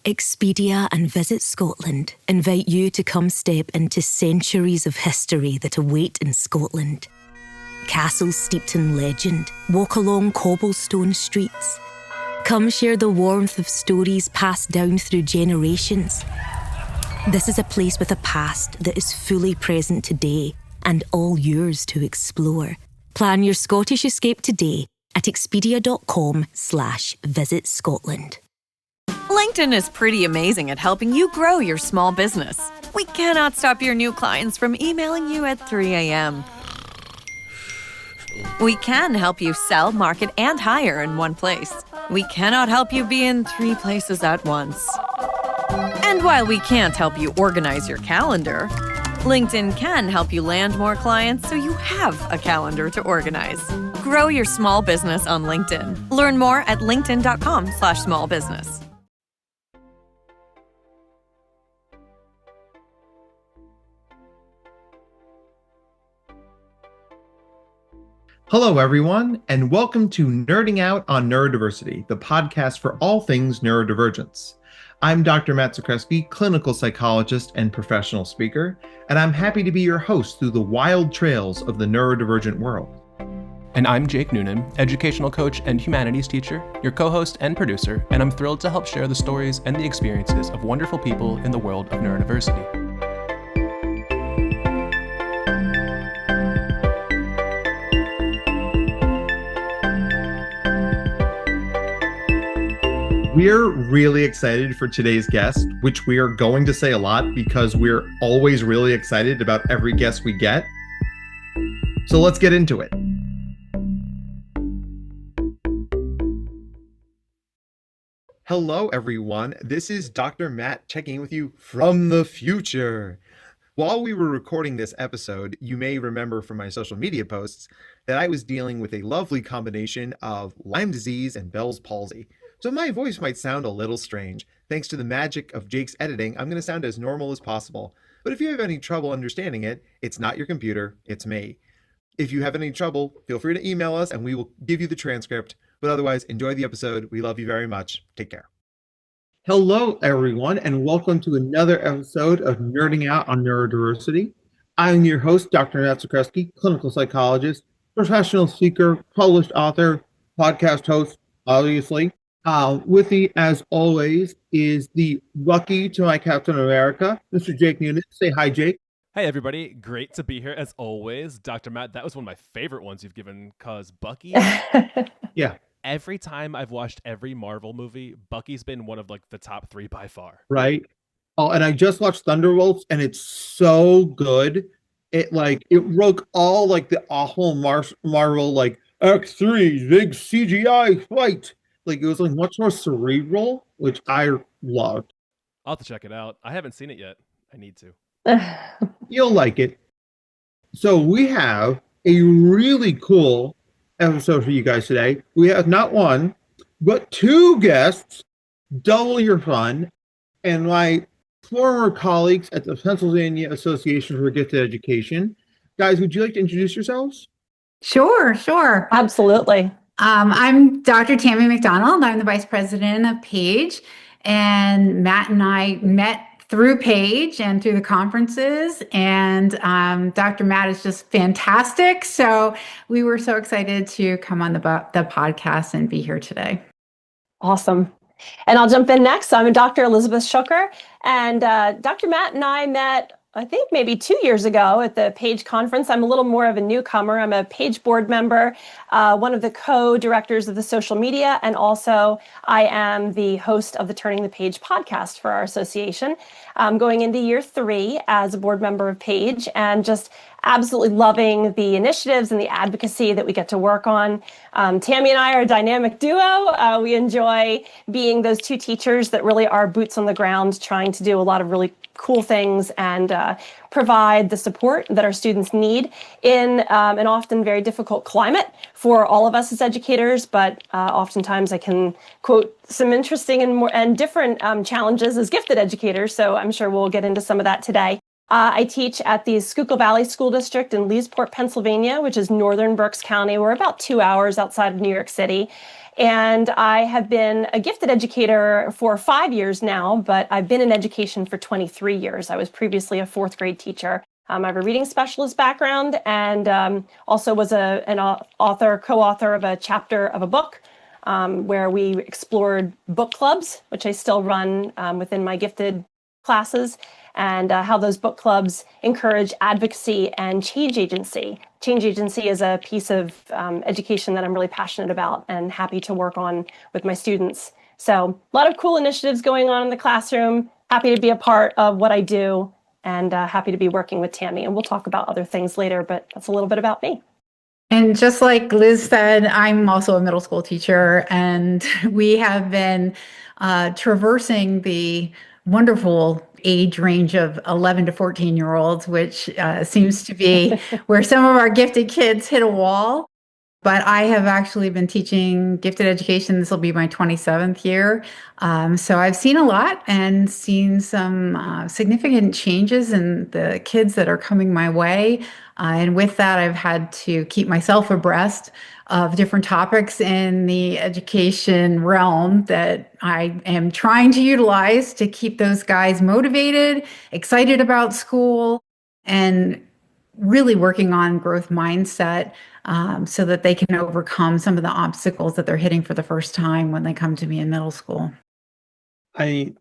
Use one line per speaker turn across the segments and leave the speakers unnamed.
Expedia and Visit Scotland invite you to come step into centuries of history that await in Scotland. Castles steeped in legend walk along cobblestone streets. Come share the warmth of stories passed down through generations. This is a place with a past that is fully present today and all yours to explore. Plan your Scottish escape today at expedia.com/Visit Scotland.
LinkedIn is pretty amazing at helping you grow your small business. We cannot stop your new clients from emailing you at 3 a.m. We can help you sell, market, and hire in one place. We cannot help you be in 3 places at once. And while we can't help you organize your calendar, LinkedIn can help you land more clients so you have a calendar to organize. Grow your small business on LinkedIn. Learn more at linkedin.com/smallbusiness.
Hello, everyone, and welcome to Nerding Out on Neurodiversity, the podcast for all things neurodivergence. I'm Dr. Matt Zakreski, clinical psychologist and professional speaker, and I'm happy to be your host through the wild trails of the neurodivergent world.
And I'm Jake Noonan, educational coach and humanities teacher, your co-host and producer, and I'm thrilled to help share the stories and the experiences of wonderful people in the world of neurodiversity.
We're really excited for today's guest, which we are going to say a lot because we're always really excited about every guest we get. So let's get into it. Hello, everyone. This is Dr. Matt checking in with you from the future. While we were recording this episode, you may remember from my social media posts that I was dealing with a lovely combination of Lyme disease and Bell's palsy. So my voice might sound a little strange. Thanks to the magic of Jake's editing, I'm going to sound as normal as possible. But if you have any trouble understanding it, it's not your computer, it's me. If you have any trouble, feel free to email us and we will give you the transcript. But otherwise, enjoy the episode. We love you very much. Take care. Hello, everyone, and welcome to another episode of Nerding Out on Neurodiversity. I'm your host, Dr. Matt Zakreski, clinical psychologist, professional speaker, published author, podcast host, obviously. With me, as always, is the Bucky to my Captain America, Mr. Jake Noonan. Say hi, Jake.
Hey, everybody. Great to be here, as always. Dr. Matt, that was one of my favorite ones you've given, because Bucky...
Yeah.
Every time I've watched every Marvel movie, Bucky's been one of, the top 3 by far.
Right? Oh, and I just watched Thunderbolts, and it's so good. It broke all, the awful Marvel, X3, big CGI fight. It was much more cerebral, which I loved.
I'll have to check it out. I haven't seen it yet. I need to.
You'll like it. So we have a really cool episode for you guys today. We have not one, but 2 guests, double your fun, and my former colleagues at the Pennsylvania Association for Gifted Education. Guys, would you like to introduce yourselves?
Sure.
Absolutely.
I'm Dr. Tammy McDonald. I'm the Vice President of PAGE, and Matt and I met through PAGE and through the conferences, and Dr. Matt is just fantastic. So we were so excited to come on the podcast and be here today.
Awesome. And I'll jump in next. I'm Dr. Elizabeth Schucker, and Dr. Matt and I met, I think maybe 2 years ago at the PAGE conference. I'm a little more of a newcomer. I'm a PAGE board member, one of the co-directors of the social media, and also I am the host of the Turning the Page podcast for our association. I'm going into year 3 as a board member of PAGE, and just absolutely loving the initiatives and the advocacy that we get to work on. Tammy and I are a dynamic duo. We enjoy being those 2 teachers that really are boots on the ground, trying to do a lot of really cool things and provide the support that our students need in an often very difficult climate for all of us as educators. But oftentimes I can quote some interesting and different challenges as gifted educators. So I'm sure we'll get into some of that today. I teach at the Schucker Valley School District in Leesport, Pennsylvania, which is northern Berks County. We're about 2 hours outside of New York City. And I have been a gifted educator for 5 years now, but I've been in education for 23 years. I was previously a fourth grade teacher. I have a reading specialist background and also was an author, co-author of a chapter of a book where we explored book clubs, which I still run within my gifted classes, and how those book clubs encourage advocacy and change agency. Change agency is a piece of education that I'm really passionate about and happy to work on with my students. So a lot of cool initiatives going on in the classroom. Happy to be a part of what I do and happy to be working with Tammy. And we'll talk about other things later, but that's a little bit about me.
And just like Liz said, I'm also a middle school teacher, and we have been traversing the wonderful age range of 11 to 14-year-olds, which seems to be where some of our gifted kids hit a wall. But I have actually been teaching gifted education. This will be my 27th year. So I've seen a lot and seen some significant changes in the kids that are coming my way. And with that, I've had to keep myself abreast of different topics in the education realm that I am trying to utilize to keep those guys motivated, excited about school, and really working on growth mindset so that they can overcome some of the obstacles that they're hitting for the first time when they come to me in middle school.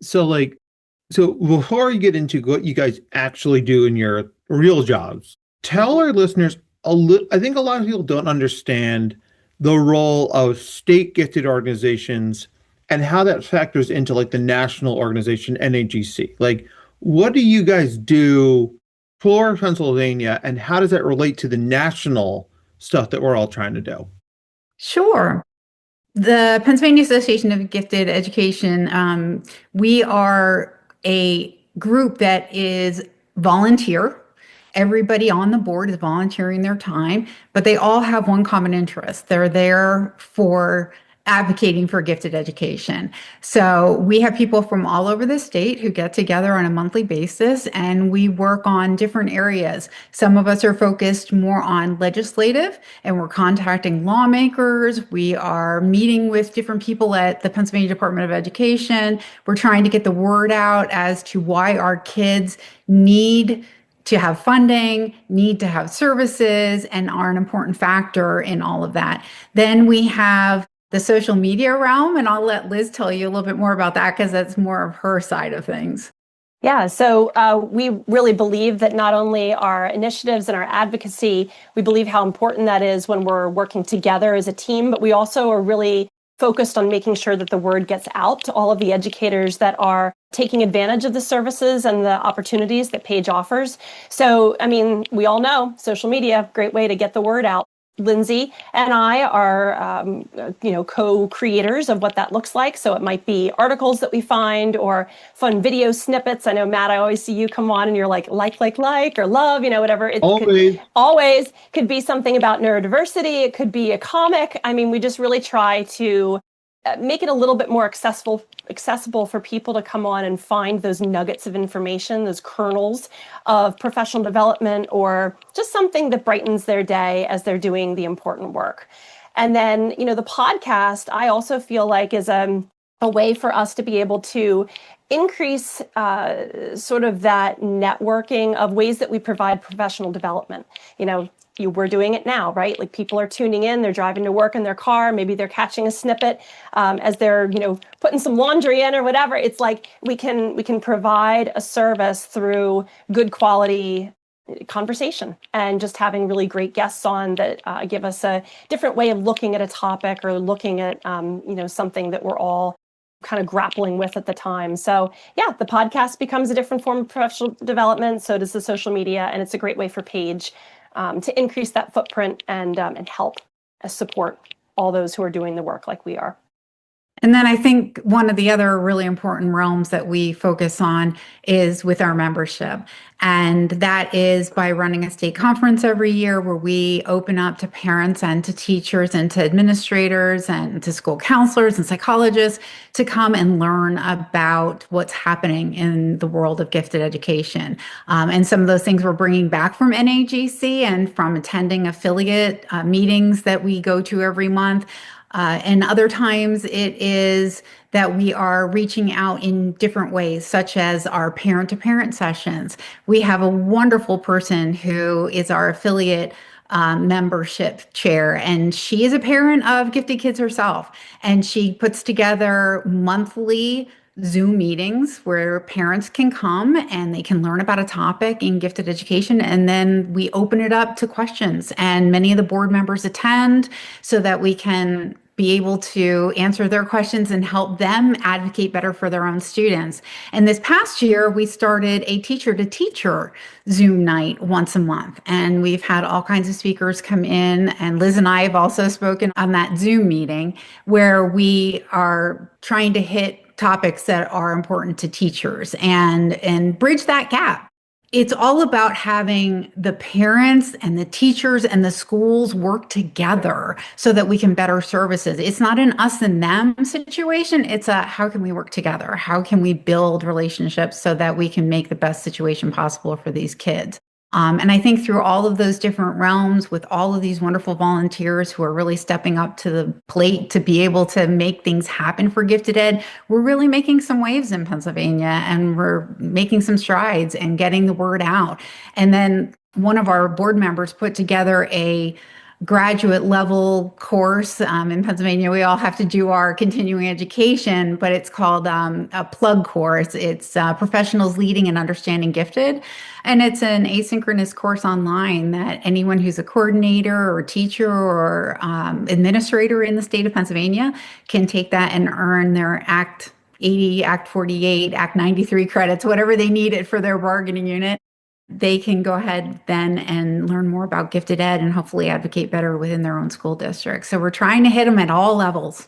So before you get into what you guys actually do in your real jobs, tell our listeners I think a lot of people don't understand the role of state gifted organizations and how that factors into like the national organization, NAGC. Like, what do you guys do for Pennsylvania, and how does that relate to the national stuff that we're all trying to do?
Sure. The Pennsylvania Association of Gifted Education, we are a group that is volunteer. Everybody on the board is volunteering their time, but they all have one common interest. They're there for advocating for gifted education. So we have people from all over the state who get together on a monthly basis, and we work on different areas. Some of us are focused more on legislative, and we're contacting lawmakers. We are meeting with different people at the Pennsylvania Department of Education. We're trying to get the word out as to why our kids need to have funding, need to have services, and are an important factor in all of that. Then we have the social media realm, and I'll let Liz tell you a little bit more about that because that's more of her side of things.
Yeah, so we really believe that not only our initiatives and our advocacy, we believe how important that is when we're working together as a team, but we also are really focused on making sure that the word gets out to all of the educators that are taking advantage of the services and the opportunities that Page offers. So, I mean, we all know social media, great way to get the word out. Lindsay and I are, co-creators of what that looks like. So it might be articles that we find or fun video snippets. I know, Matt, I always see you come on and you're like, or love, whatever. It always could be something about neurodiversity. It could be a comic. I mean, we just really try to make it a little bit more accessible for people to come on and find those nuggets of information, those kernels of professional development, or just something that brightens their day as they're doing the important work. And then, the podcast, I also feel like is a way for us to be able to increase sort of that networking of ways that we provide professional development. We're doing it now, right? Like people are tuning in, they're driving to work in their car, maybe they're catching a snippet as they're, putting some laundry in or whatever. It's like we can provide a service through good quality conversation and just having really great guests on that give us a different way of looking at a topic or looking at, something that we're all kind of grappling with at the time. So yeah, the podcast becomes a different form of professional development. So does the social media, and it's a great way for Page to increase that footprint and help support all those who are doing the work like we are.
And then I think one of the other really important realms that we focus on is with our membership. And that is by running a state conference every year where we open up to parents and to teachers and to administrators and to school counselors and psychologists to come and learn about what's happening in the world of gifted education. And some of those things we're bringing back from NAGC and from attending affiliate meetings that we go to every month. And other times it is that we are reaching out in different ways, such as our parent-to-parent sessions. We have a wonderful person who is our affiliate membership chair, and she is a parent of gifted kids herself. And she puts together monthly Zoom meetings where parents can come and they can learn about a topic in gifted education. And then we open it up to questions, and many of the board members attend so that we can be able to answer their questions and help them advocate better for their own students. And this past year, we started a teacher-to-teacher Zoom night once a month. And we've had all kinds of speakers come in. And Liz and I have also spoken on that Zoom meeting where we are trying to hit topics that are important to teachers and bridge that gap. It's all about having the parents and the teachers and the schools work together so that we can better services. It's not an us and them situation. It's a how can we work together? How can we build relationships so that we can make the best situation possible for these kids? And I think through all of those different realms, with all of these wonderful volunteers who are really stepping up to the plate to be able to make things happen for gifted ed, we're really making some waves in Pennsylvania, and we're making some strides and getting the word out. And then one of our board members put together a graduate level course. In Pennsylvania, we all have to do our continuing education, but it's called a plug course. It's Professionals Leading and Understanding Gifted. And it's an asynchronous course online that anyone who's a coordinator or teacher or administrator in the state of Pennsylvania can take that and earn their Act 80, Act 48, Act 93 credits, whatever they need it for their bargaining unit. They can go ahead then and learn more about gifted ed and hopefully advocate better within their own school district. So we're trying to hit them at all levels.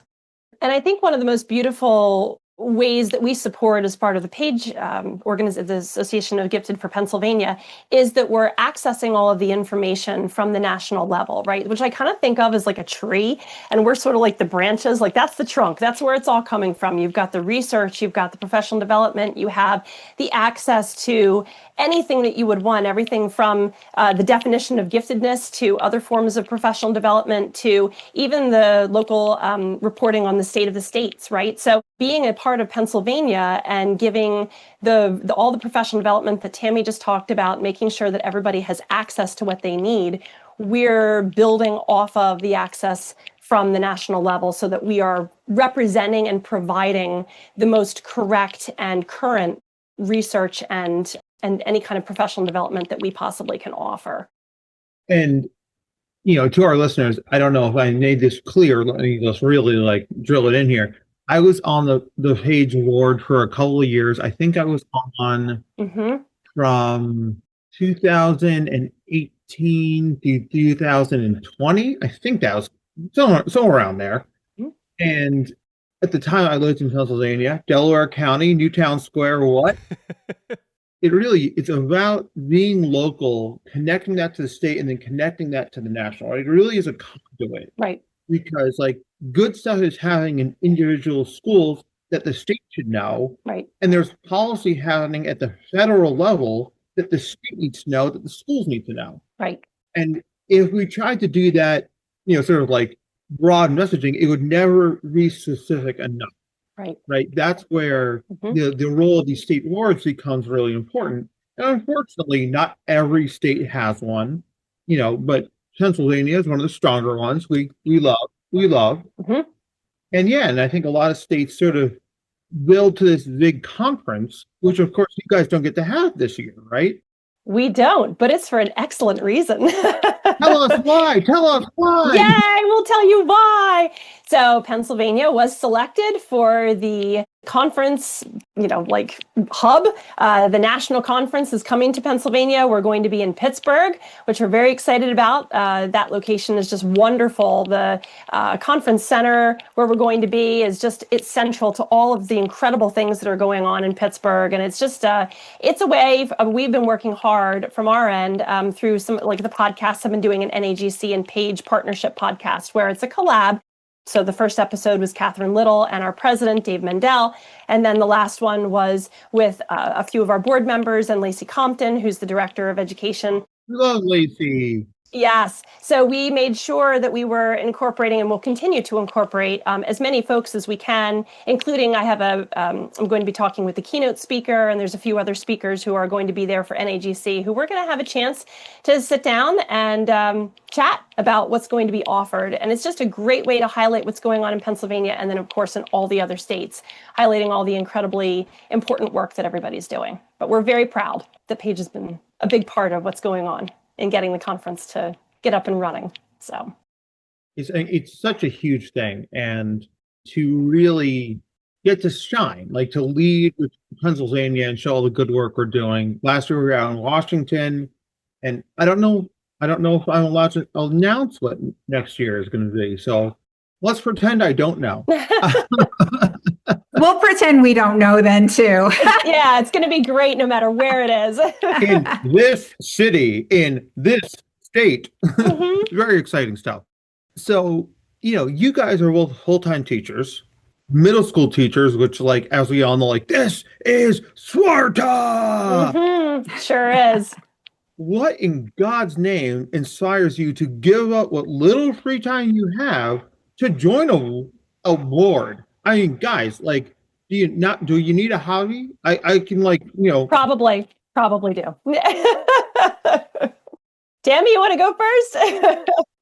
And I think one of the most beautiful ways that we support as part of the PAGE the Association of Gifted for Pennsylvania is that we're accessing all of the information from the national level, right? Which I kind of think of as like a tree, and we're sort of like the branches, like that's the trunk, that's where it's all coming from. You've got the research, you've got the professional development, you have the access to anything that you would want, everything from the definition of giftedness to other forms of professional development to even the local reporting on the state of the states, right? So being a part of Pennsylvania and giving all the professional development that Tammy just talked about, making sure that everybody has access to what they need, we're building off of the access from the national level so that we are representing and providing the most correct and current research and any kind of professional development that we possibly can offer.
And, to our listeners, I don't know if I made this clear. Let me just really drill it in here. I was on the PAGE board for a couple of years. I think I was on from 2018 to 2020. I think that was somewhere around there. Mm-hmm. And at the time I lived in Pennsylvania, Delaware County, Newtown Square, what? It's about being local, connecting that to the state, and then connecting that to the national. Right? It really is a conduit.
Right.
Because good stuff is happening in individual schools that the state should know. Right. And there's policy happening at the federal level that the state needs to know, that the schools need to know. Right. And if we tried to do that, sort of like broad messaging, it would never be specific enough. Right. Right. That's where the role of these state boards becomes really important. And unfortunately, not every state has one, but Pennsylvania is one of the stronger ones. We love. Mm-hmm. And I think a lot of states sort of build to this big conference, which of course you guys don't get to have this year, right?
We don't, but it's for an excellent reason.
Tell us why.
Yay, we'll tell you why. So Pennsylvania was selected for the conference, hub. The national conference is coming to Pennsylvania. We're going to be in Pittsburgh, which we're very excited about. That location is just wonderful. The conference center where we're going to be it's central to all of the incredible things that are going on in Pittsburgh. And it's just, it's a way we've been working hard from our end through some, like the podcasts I've been doing an NAGC and PAGE partnership podcast where it's a collab. So the first episode was Catherine Little and our president, Dave Mendel. And then the last one was with a few of our board members and Lacey Compton, who's the director of education.
Love Lacey.
Yes. So we made sure that we were incorporating and will continue to incorporate as many folks as we can, including I'm going to be talking with the keynote speaker, and there's a few other speakers who are going to be there for NAGC, who we're going to have a chance to sit down and chat about what's going to be offered. And it's just a great way to highlight what's going on in Pennsylvania, and then of course in all the other states, highlighting all the incredibly important work that everybody's doing. But we're very proud that Paige has been a big part of what's going on in getting the conference to get up and running. So
it's such a huge thing, and to really get to shine, like to lead with Pennsylvania and show all the good work we're doing. Last year we were out in Washington, and I don't know if I'm allowed to announce what next year is going to be. So let's pretend I don't know.
We'll pretend we don't know then too.
Yeah, it's going to be great no matter where it is.
In this city, in this state. Mm-hmm. Very exciting stuff. So, you guys are both full-time teachers, middle school teachers, which, like, as we all know, like, this is Sparta.
Mm-hmm. Sure is.
What in God's name inspires you to give up what little free time you have to join a board? I mean, guys, like, do you need a hobby? I can, like,
Probably do. Tammy, you want to go first?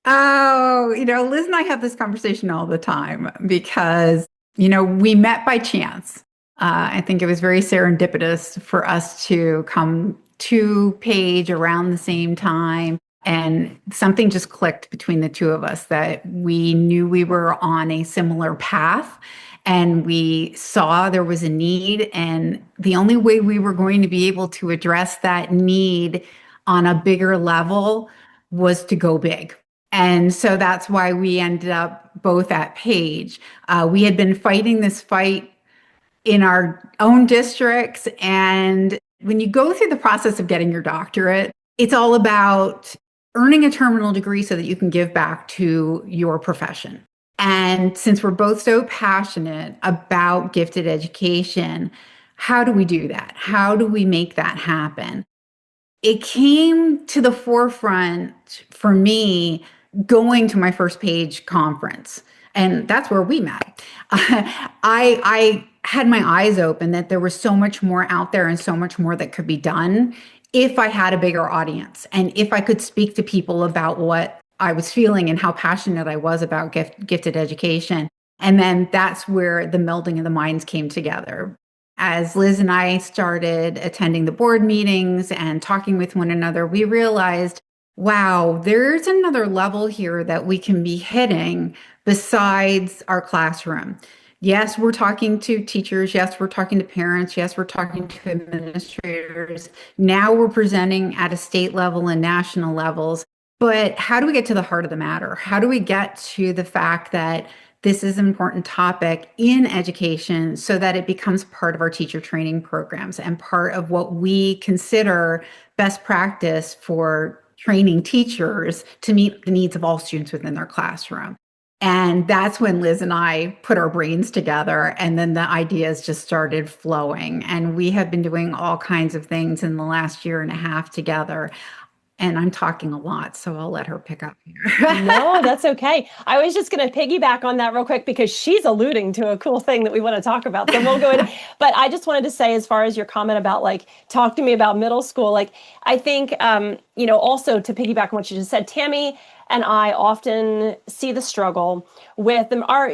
Oh, Liz and I have this conversation all the time because, we met by chance. I think it was very serendipitous for us to come to Paige around the same time. And something just clicked between the two of us that we knew we were on a similar path. And we saw there was a need. And the only way we were going to be able to address that need on a bigger level was to go big. And so that's why we ended up both at Paige. We had been fighting this fight in our own districts. And when you go through the process of getting your doctorate, it's all about earning a terminal degree so that you can give back to your profession. And since we're both so passionate about gifted education, how do we do that? How do we make that happen? It came to the forefront for me going to my first Paige conference. And that's where we met. I had my eyes open that there was so much more out there and so much more that could be done if I had a bigger audience and if I could speak to people about what I was feeling and how passionate I was about gifted education. And then that's where the melding of the minds came together. As Liz and I started attending the board meetings and talking with one another, we realized, wow, there's another level here that we can be hitting besides our classroom. Yes, we're talking to teachers. Yes, we're talking to parents. Yes, we're talking to administrators. Now we're presenting at a state level and national levels. But how do we get to the heart of the matter? How do we get to the fact that this is an important topic in education so that it becomes part of our teacher training programs and part of what we consider best practice for training teachers to meet the needs of all students within their classroom? And that's when Liz and I put our brains together, and then the ideas just started flowing. And we have been doing all kinds of things in the last year and a half together. And I'm talking a lot, so I'll let her pick up here.
No, that's okay. I was just going to piggyback on that real quick because she's alluding to a cool thing that we want to talk about. So we'll go in. But I just wanted to say, as far as your comment about like, talk to me about middle school, like, I think, also to piggyback on what you just said, Tammy and I often see the struggle with them, our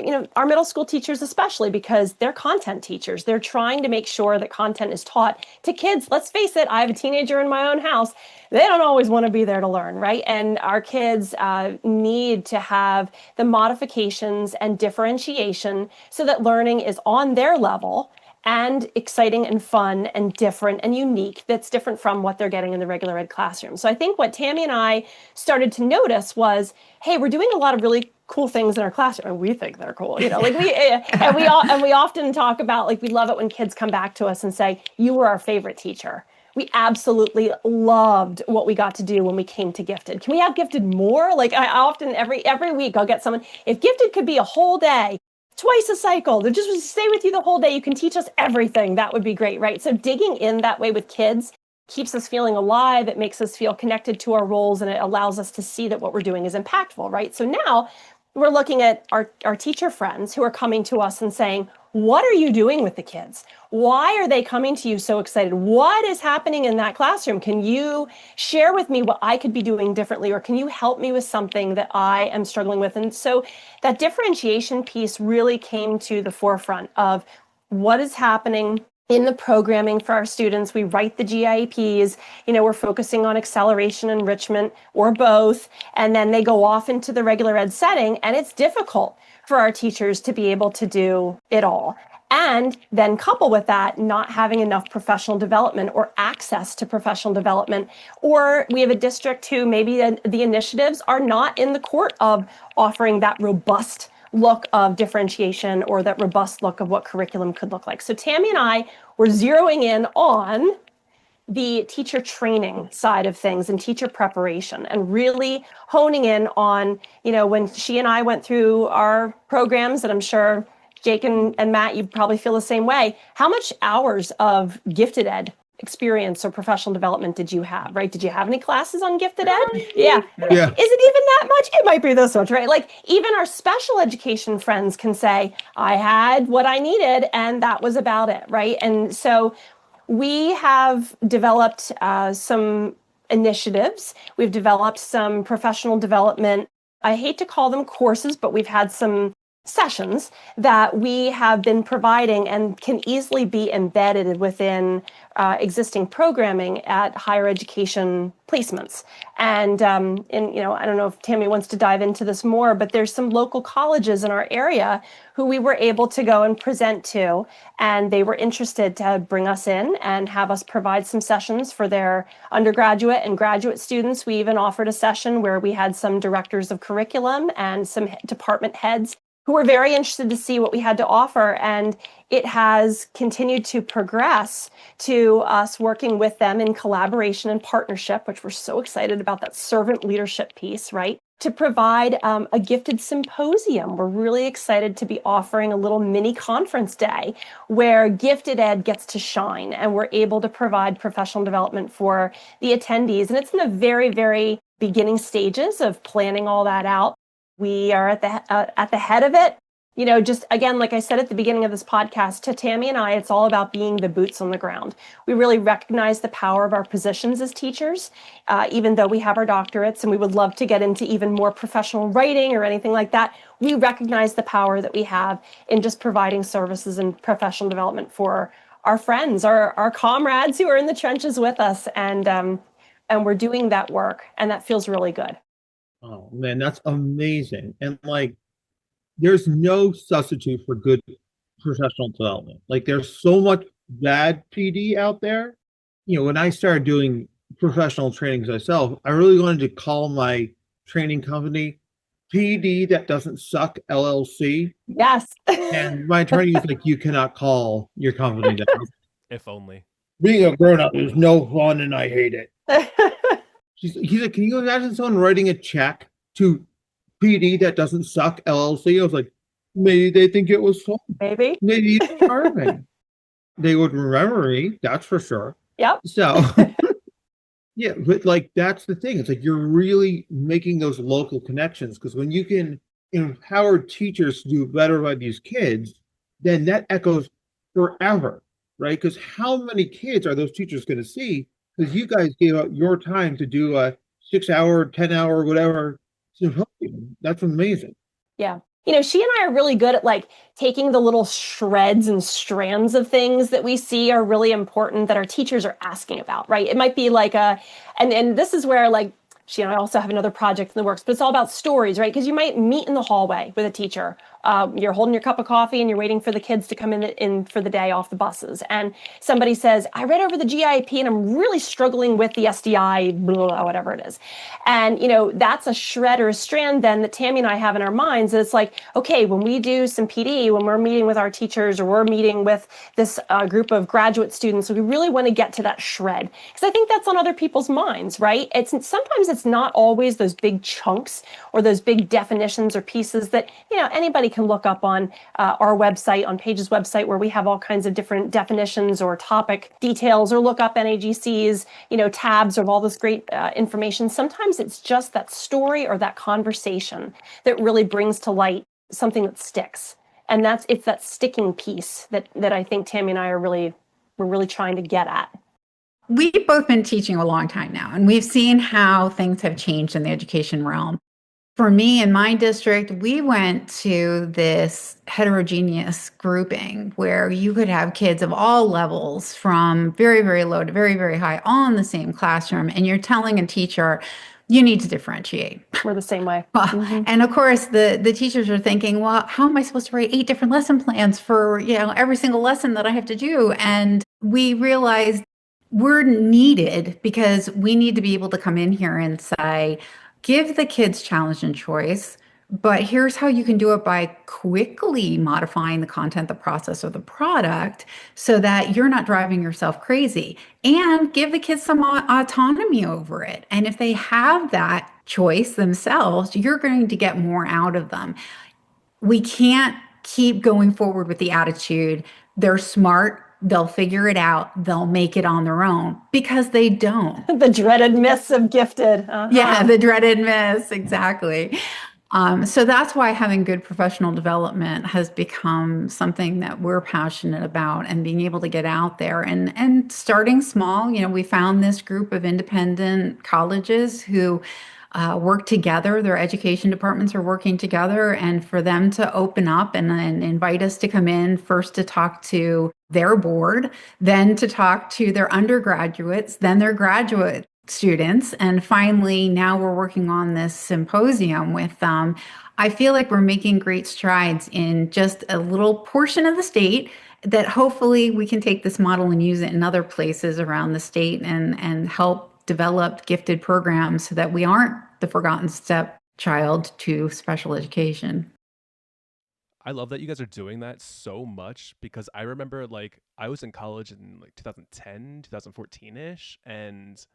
middle school teachers, especially because they're content teachers. They're trying to make sure that content is taught to kids. Let's face it, I have a teenager in my own house. They don't always want to be there to learn, right? And our kids need to have the modifications and differentiation so that learning is on their level and exciting and fun and different and unique, that's different from what they're getting in the regular ed classroom. So I think what Tammy and I started to notice was, hey, we're doing a lot of really cool things in our classroom, and we think they're cool, like we often talk about, like, we love it when kids come back to us and say, you were our favorite teacher. We absolutely loved what we got to do when we came to Gifted. Can we have Gifted more? Like, I often, every week, I'll get someone, if Gifted could be a whole day, twice a cycle, they just stay with you the whole day, you can teach us everything, that would be great, right? So digging in that way with kids keeps us feeling alive. It makes us feel connected to our roles, and it allows us to see that what we're doing is impactful, right? So now we're looking at our teacher friends who are coming to us and saying, what are you doing with the kids? Why are they coming to you so excited? What is happening in that classroom? Can you share with me what I could be doing differently? Or can you help me with something that I am struggling with? And so that differentiation piece really came to the forefront of what is happening in the programming for our students. We write the GIEPs, we're focusing on acceleration, enrichment, or both, and then they go off into the regular ed setting, and it's difficult for our teachers to be able to do it all. And then couple with that, not having enough professional development or access to professional development. Or we have a district who maybe the initiatives are not in the court of offering that robust look of differentiation or that robust look of what curriculum could look like. So Tammy and I were zeroing in on the teacher training side of things and teacher preparation, and really honing in on, when she and I went through our programs, and I'm sure Jake and Matt, you probably feel the same way. How much hours of gifted ed experience or professional development did you have, right? Did you have any classes on gifted ed? Yeah. Is it even that much? It might be this much, right? Like even our special education friends can say, I had what I needed and that was about it, right? And so we have developed some initiatives. We've developed some professional development. I hate to call them courses, but we've had some sessions that we have been providing and can easily be embedded within existing programming at higher education placements. And I don't know if Tammy wants to dive into this more, but there's some local colleges in our area who we were able to go and present to, and they were interested to bring us in and have us provide some sessions for their undergraduate and graduate students. We even offered a session where we had some directors of curriculum and some department heads who were very interested to see what we had to offer. And it has continued to progress to us working with them in collaboration and partnership, which we're so excited about, that servant leadership piece, right? To provide a gifted symposium. We're really excited to be offering a little mini conference day where gifted ed gets to shine, and we're able to provide professional development for the attendees. And it's in the very, very beginning stages of planning all that out. We are at the head of it. Just again, like I said at the beginning of this podcast, to Tammy and I, it's all about being the boots on the ground. We really recognize the power of our positions as teachers, even though we have our doctorates and we would love to get into even more professional writing or anything like that. We recognize the power that we have in just providing services and professional development for our friends, our comrades who are in the trenches with us. And we're doing that work, and that feels really good.
Oh man, that's amazing. And there's no substitute for good professional development. There's so much bad PD out there. When I started doing professional trainings myself, I really wanted to call my training company PD That Doesn't Suck LLC.
Yes.
And my attorney was like, you cannot call your company that.
If only.
Being a grown-up is no fun and I hate it. He's like, can you imagine someone writing a check to PD That Doesn't Suck LLC? I was like, maybe they think it was fun.
Maybe
it's charming. They would remember me, that's for sure.
Yep.
So, yeah, but that's the thing. It's you're really making those local connections, because when you can empower teachers to do better by these kids, then that echoes forever, right? Because how many kids are those teachers going to see? Because you guys gave up your time to do a 6-hour, 10-hour, whatever symposium. That's amazing.
Yeah. She and I are really good at taking the little shreds and strands of things that we see are really important that our teachers are asking about, right? It might be and this is where she and I also have another project in the works, but it's all about stories, right? Because you might meet in the hallway with a teacher. You're holding your cup of coffee and you're waiting for the kids to come in for the day off the buses. And somebody says, I read over the GIP and I'm really struggling with the SDI, blah, whatever it is. And, that's a shred or a strand then that Tammy and I have in our minds. It's okay, when we do some PD, when we're meeting with our teachers or we're meeting with this group of graduate students, we really want to get to that shred. Because I think that's on other people's minds, right? Sometimes it's not always those big chunks or those big definitions or pieces that, anybody anybody can look up on our website, on Page's website, where we have all kinds of different definitions or topic details, or look up NAGC's, tabs of all this great information. Sometimes it's just that story or that conversation that really brings to light something that sticks. And it's that sticking piece that I think Tammy and I we're really trying to get at.
We've both been teaching a long time now, and we've seen how things have changed in the education realm. For me, in my district, we went to this heterogeneous grouping where you could have kids of all levels, from very, very low to very, very high, all in the same classroom. And you're telling a teacher, you need to differentiate.
We're the same way.
And of course, the teachers are thinking, well, how am I supposed to write 8 different lesson plans for every single lesson that I have to do? And we realized we're needed because we need to be able to come in here and say, give the kids challenge and choice, but here's how you can do it by quickly modifying the content, the process, or the product so that you're not driving yourself crazy, and give the kids some autonomy over it. And if they have that choice themselves, you're going to get more out of them. We can't keep going forward with the attitude, they're smart, they'll figure it out, they'll make it on their own, because they don't.
The dreaded myths of gifted.
Yeah, the dreaded myths, exactly. So that's why having good professional development has become something that we're passionate about, and being able to get out there and starting small. We found this group of independent colleges who work together. Their education departments are working together, and for them to open up and invite us to come in, first to talk to their board, then to talk to their undergraduates, then their graduate students, and finally now we're working on this symposium with them. I feel like we're making great strides in just a little portion of the state, that hopefully we can take this model and use it in other places around the state and help develop gifted programs so that we aren't the forgotten stepchild to special education.
I love that you guys are doing that so much, because I remember I was in college in 2010, 2014-ish, and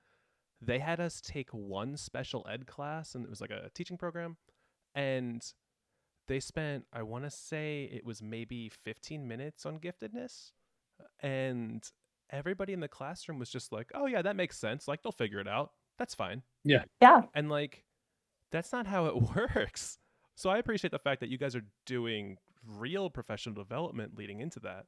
they had us take one special ed class, and it was a teaching program, and they spent, I want to say it was maybe 15 minutes on giftedness, and everybody in the classroom was just like, oh yeah, that makes sense. They'll figure it out. That's fine.
Yeah.
And that's not how it works. So I appreciate the fact that you guys are doing real professional development leading into that.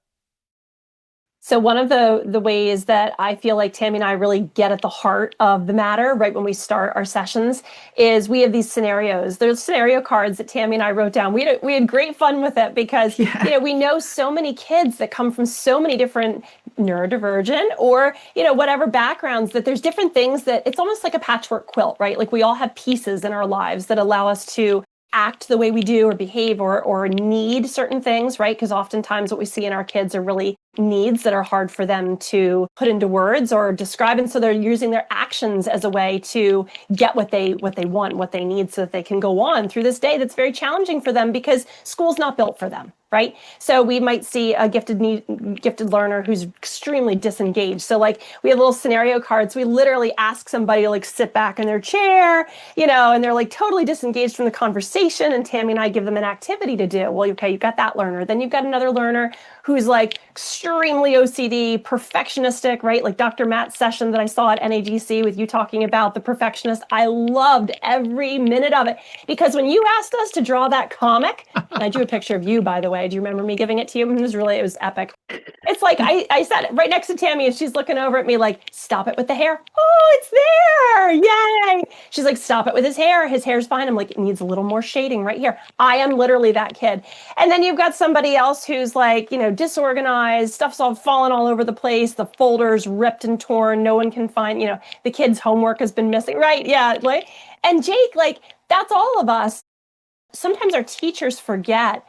So one of the ways that I feel like Tammy and I really get at the heart of the matter right when we start our sessions is we have these scenarios. There's scenario cards that Tammy and I wrote down. We had great fun with it because we know so many kids that come from so many different neurodivergent or whatever backgrounds, that there's different things that it's almost like a patchwork quilt, right? We all have pieces in our lives that allow us to act the way we do or behave or need certain things, right? Because oftentimes what we see in our kids are really needs that are hard for them to put into words or describe. And so they're using their actions as a way to get what they want, what they need, so that they can go on through this day that's very challenging for them because school's not built for them. Right? So we might see a gifted learner who's extremely disengaged. So we have little scenario cards. We literally ask somebody to sit back in their chair, and they're totally disengaged from the conversation. And Tammy and I give them an activity to do. Well, okay, you've got that learner. Then you've got another learner who's extremely OCD, perfectionistic, right? Dr. Matt's session that I saw at NAGC with you talking about the perfectionist. I loved every minute of it because when you asked us to draw that comic, and I drew a picture of you, by the way. Do you remember me giving it to you? It was epic. It's I sat right next to Tammy and she's looking over at me stop it with the hair. Oh, it's there. Yay. She's stop it with his hair. His hair's fine. I'm it needs a little more shading right here. I am literally that kid. And then you've got somebody else who's disorganized. Stuff's all fallen all over the place. The folder's ripped and torn. No one can find, the kid's homework has been missing. Right. Yeah. And Jake, that's all of us. Sometimes our teachers forget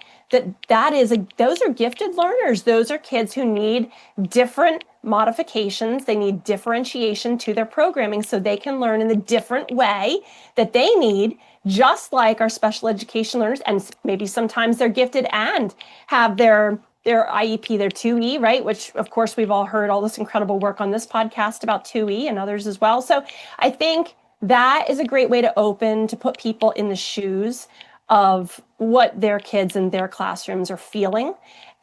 those are gifted learners. Those are kids who need different modifications. They need differentiation to their programming so they can learn in the different way that they need, just like our special education learners. And maybe sometimes they're gifted and have their IEP, their 2E, right? Which, of course, we've all heard all this incredible work on this podcast about 2E and others as well. So I think that is a great way to put people in the shoes of what their kids in their classrooms are feeling.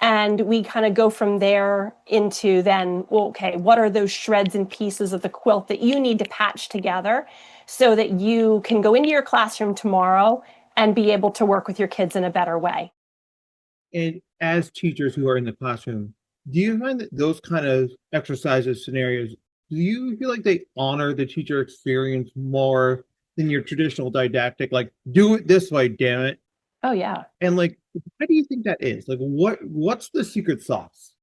And we kind of go from there into then, well, okay, what are those shreds and pieces of the quilt that you need to patch together so that you can go into your classroom tomorrow and be able to work with your kids in a better way?
And as teachers who are in the classroom, do you find that those kind of exercises, scenarios, do you feel like they honor the teacher experience more than your traditional didactic, like, do it this way, damn it?
Oh, yeah.
And like, why do you think that is? Like, what's the secret sauce?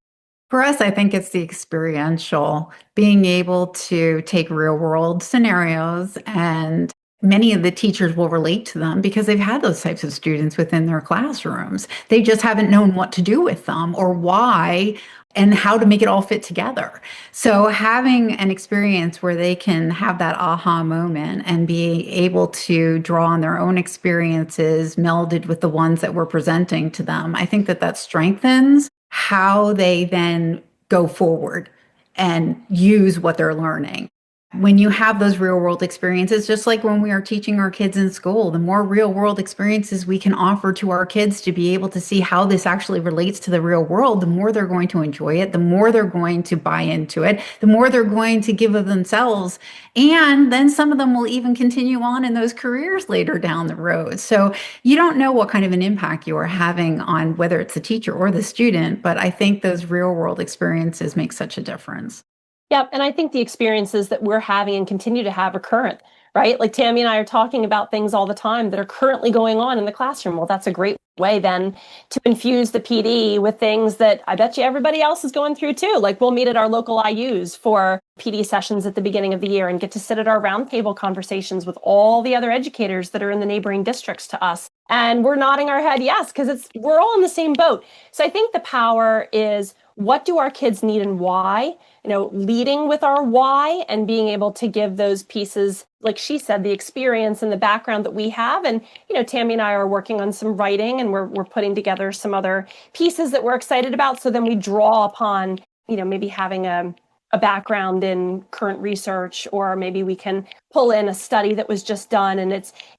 For us, I think it's the experiential, being able to take real world scenarios, and many of the teachers will relate to them because they've had those types of students within their classrooms. They just haven't known what to do with them or why and how to make it all fit together. So having an experience where they can have that aha moment and be able to draw on their own experiences melded with the ones that we're presenting to them, I think that strengthens how they then go forward and use what they're learning. When you have those real world experiences, just like when we are teaching our kids in school, the more real world experiences we can offer to our kids to be able to see how this actually relates to the real world, the more they're going to enjoy it, the more they're going to buy into it, the more they're going to give of themselves. And then some of them will even continue on in those careers later down the road. So you don't know what kind of an impact you are having on whether it's the teacher or the student, but I think those real world experiences make such a difference.
Yep. And I think the experiences that we're having and continue to have are current, right? Like Tammy and I are talking about things all the time that are currently going on in the classroom. Well, that's a great way then to infuse the PD with things that I bet you everybody else is going through too. Like we'll meet at our local IUs for PD sessions at the beginning of the year and get to sit at our roundtable conversations with all the other educators that are in the neighboring districts to us. And we're nodding our head yes, because we're all in the same boat. So I think the power is, what do our kids need and why? Leading with our why and being able to give those pieces, like she said, the experience and the background that we have. And, Tammy and I are working on some writing and we're putting together some other pieces that we're excited about. So then we draw upon, maybe having a background in current research, or maybe we can pull in a study that was just done. And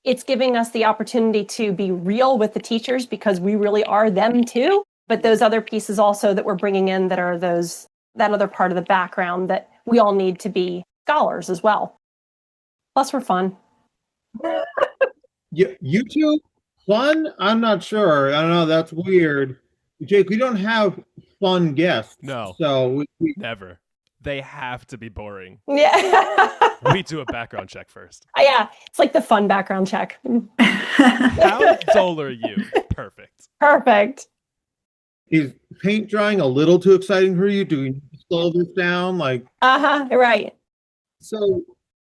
it's giving us the opportunity to be real with the teachers because we really are them too. But those other pieces also that we're bringing in that are that other part of the background that we all need to be scholars as well. Plus, we're fun.
You two, fun? I'm not sure. I don't know. That's weird. Jake, we don't have fun guests.
No.
So we
never. They have to be boring.
Yeah.
We do a background check first.
Yeah. It's like the fun background check.
How dull are you? Perfect.
Perfect.
Is paint drying a little too exciting for you? Do we need to slow this down?
Right.
So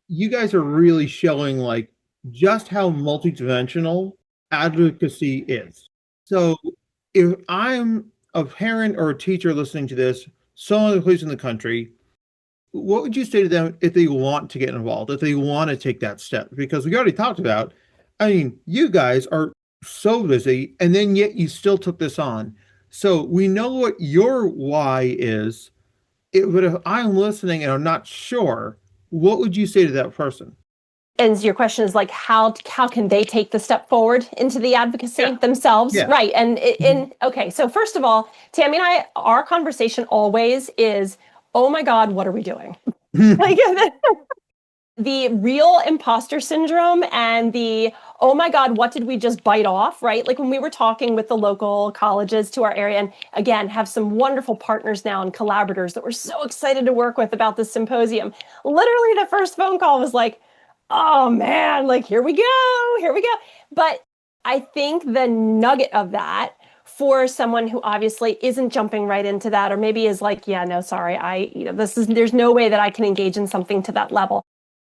you guys are really showing just how multidimensional advocacy is. So if I'm a parent or a teacher listening to this, some other place in the country, what would you say to them if they want to get involved, if they want to take that step? Because we already talked about, you guys are so busy and then yet you still took this on. So we know what your why is, but if I'm listening and I'm not sure, what would you say to that person?
And your question is how can they take the step forward into the advocacy themselves?
Yeah.
Right. Okay. So first of all, Tammy and I, our conversation always is, oh my God, what are we doing? The real imposter syndrome and the, oh my God, what did we just bite off, right? Like when we were talking with the local colleges to our area, and again, have some wonderful partners now and collaborators that we're so excited to work with about this symposium. Literally the first phone call was like, oh man, here we go. But I think the nugget of that for someone who obviously isn't jumping right into that, or maybe is yeah, no, sorry, there's no way that I can engage in something to that level.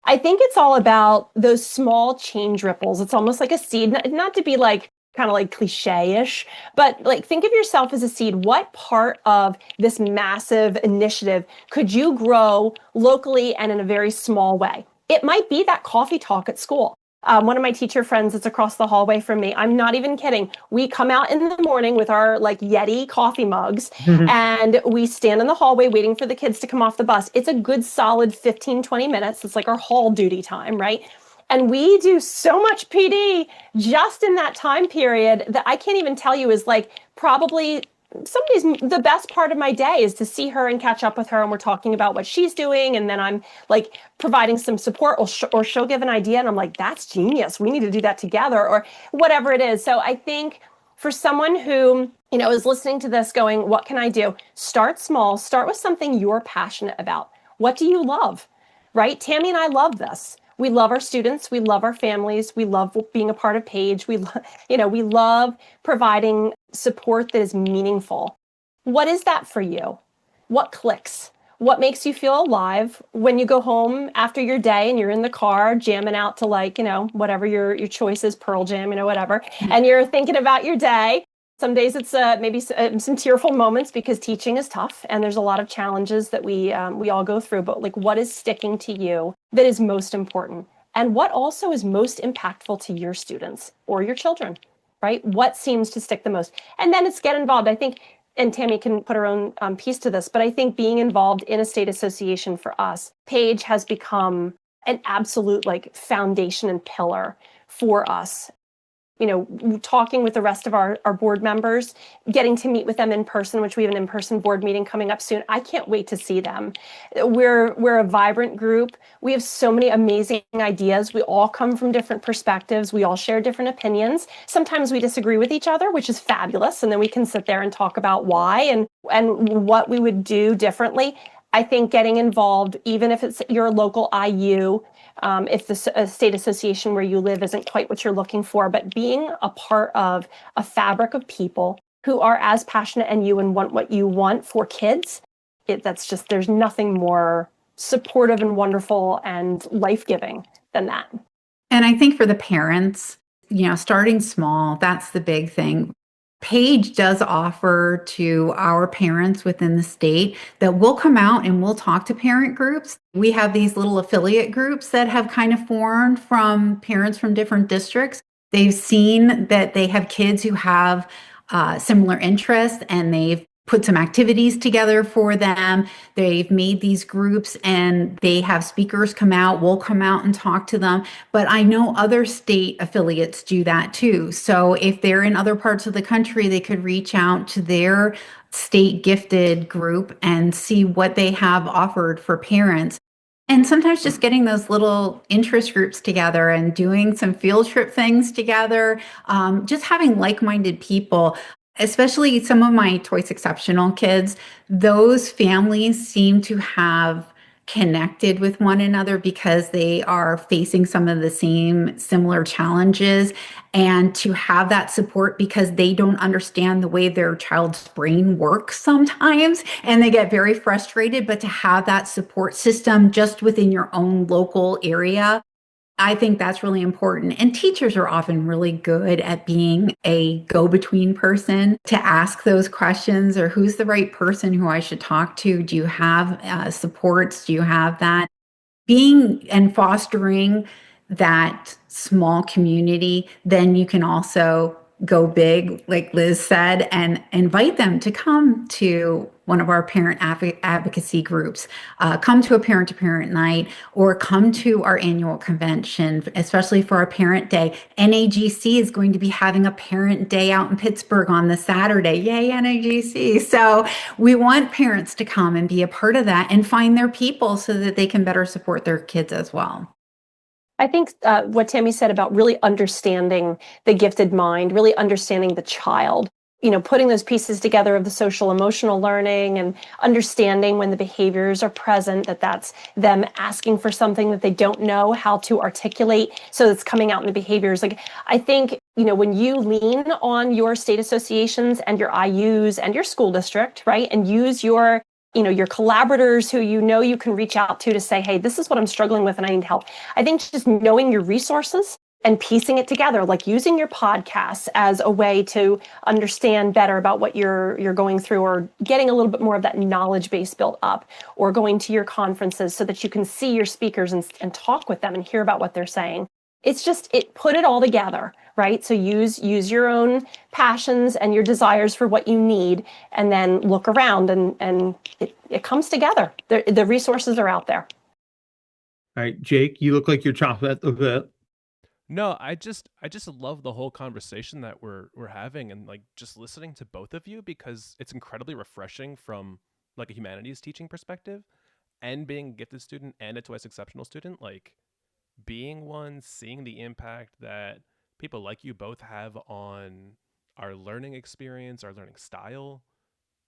I think it's all about those small change ripples. It's almost like a seed, not to be kind of cliche-ish, but think of yourself as a seed. What part of this massive initiative could you grow locally and in a very small way? It might be that coffee talk at school. One of my teacher friends that's across the hallway from me, I'm not even kidding. We come out in the morning with our Yeti coffee mugs and we stand in the hallway waiting for the kids to come off the bus. It's a good solid 15, 20 minutes. It's our hall duty time, right? And we do so much PD just in that time period that I can't even tell you is like probably the best part of my day is to see her and catch up with her, and we're talking about what she's doing, and then I'm like providing some support, or she'll give an idea and I'm like, that's genius, we need to do that together, or whatever it is. So I think for someone who, you know, is listening to this going, what can I do? Start small, start with something you're passionate about. What do you love, right? Tammy and I love this. We love our students. We love our families. We love being a part of Page. We love providing support that is meaningful. What is that for you? What clicks? What makes you feel alive when you go home after your day and you're in the car jamming out to, like, you know, whatever your choice is, Pearl Jam, you know, whatever, and you're thinking about your day. Some days it's maybe some tearful moments because teaching is tough and there's a lot of challenges that we all go through. But like, what is sticking to you that is most important? And what also is most impactful to your students or your children, right? What seems to stick the most? And then it's get involved. I think, and Tammy can put her own piece to this, but I think being involved in a state association for us, Page has become an absolute like foundation and pillar for us. You know, talking with the rest of our board members, getting to meet with them in person, which we have an in-person board meeting coming up soon. I can't wait to see them. We're a vibrant group. We have so many amazing ideas. We all come from different perspectives. We all share different opinions. Sometimes we disagree with each other, which is fabulous. And then we can sit there and talk about why and what we would do differently. I think getting involved, even if it's your local IU, if the state association where you live isn't quite what you're looking for, but being a part of a fabric of people who are as passionate as you and want what you want for kids, there's nothing more supportive and wonderful and life-giving than that.
And I think for the parents, you know, starting small, that's the big thing. Page does offer to our parents within the state that we'll come out and we'll talk to parent groups. We have these little affiliate groups that have kind of formed from parents from different districts. They've seen that they have kids who have similar interests, and they've put some activities together for them. They've made these groups and they have speakers come out. We'll come out and talk to them. But I know other state affiliates do that too. So if they're in other parts of the country, they could reach out to their state gifted group and see what they have offered for parents. And sometimes just getting those little interest groups together and doing some field trip things together, just having like-minded people. Especially some of my Toys Exceptional kids, those families seem to have connected with one another because they are facing some of the similar challenges, and to have that support because they don't understand the way their child's brain works sometimes, and they get very frustrated, but to have that support system just within your own local area, I think that's really important. And teachers are often really good at being a go-between person to ask those questions, or who's the right person who I should talk to? Do you have supports? Do you have that? Being and fostering that small community, then you can also go big, like Liz said, and invite them to come to one of our parent advocacy groups, come to a parent-to-parent night, or come to our annual convention, especially for our Parent Day. NAGC is going to be having a Parent Day out in Pittsburgh on the Saturday. Yay, NAGC. So we want parents to come and be a part of that and find their people so that they can better support their kids as well.
I think what Tammy said about really understanding the gifted mind, really understanding the child, you know, putting those pieces together of the social emotional learning and understanding when the behaviors are present, that's them asking for something that they don't know how to articulate. So it's coming out in the behaviors. Like, I think, you know, when you lean on your state associations and your IUs and your school district, right, and use your collaborators who you can reach out to say, hey, this is what I'm struggling with and I need help. I think just knowing your resources and piecing it together, like using your podcasts as a way to understand better about what you're going through, or getting a little bit more of that knowledge base built up, or going to your conferences so that you can see your speakers and talk with them and hear about what they're saying. It's just, put it all together, right? So use your own passions and your desires for what you need, and then look around and it comes together. The resources are out there.
All right, Jake, you look like you're chomping at the bit.
No, I just love the whole conversation that we're having, and like just listening to both of you, because it's incredibly refreshing from like a humanities teaching perspective, and being a gifted student and a twice exceptional student, like being one, seeing the impact that people like you both have on our learning experience, our learning style,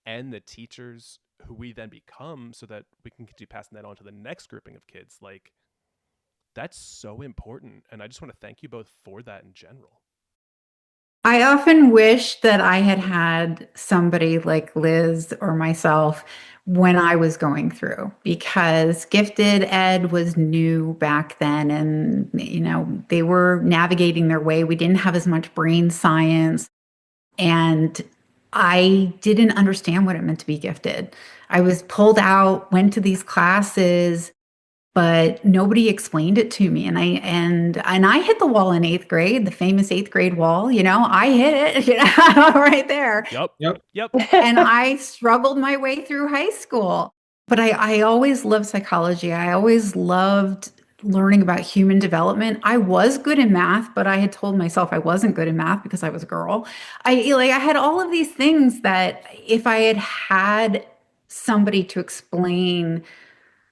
and the teachers who we then become, so that we can continue passing that on to the next grouping of kids. Like, that's so important. And I just want to thank you both for that in general.
I often wish that I had had somebody like Liz or myself when I was going through, because gifted ed was new back then, and they were navigating their way. We didn't have as much brain science, and I didn't understand what it meant to be gifted. I was pulled out, went to these classes, but nobody explained it to me. And I hit the wall in eighth grade, the famous eighth grade wall. I hit it, right there.
Yep.
And I struggled my way through high school. But I always loved psychology. I always loved learning about human development. I was good in math, but I had told myself I wasn't good in math because I was a girl. I had all of these things that if I had had somebody to explain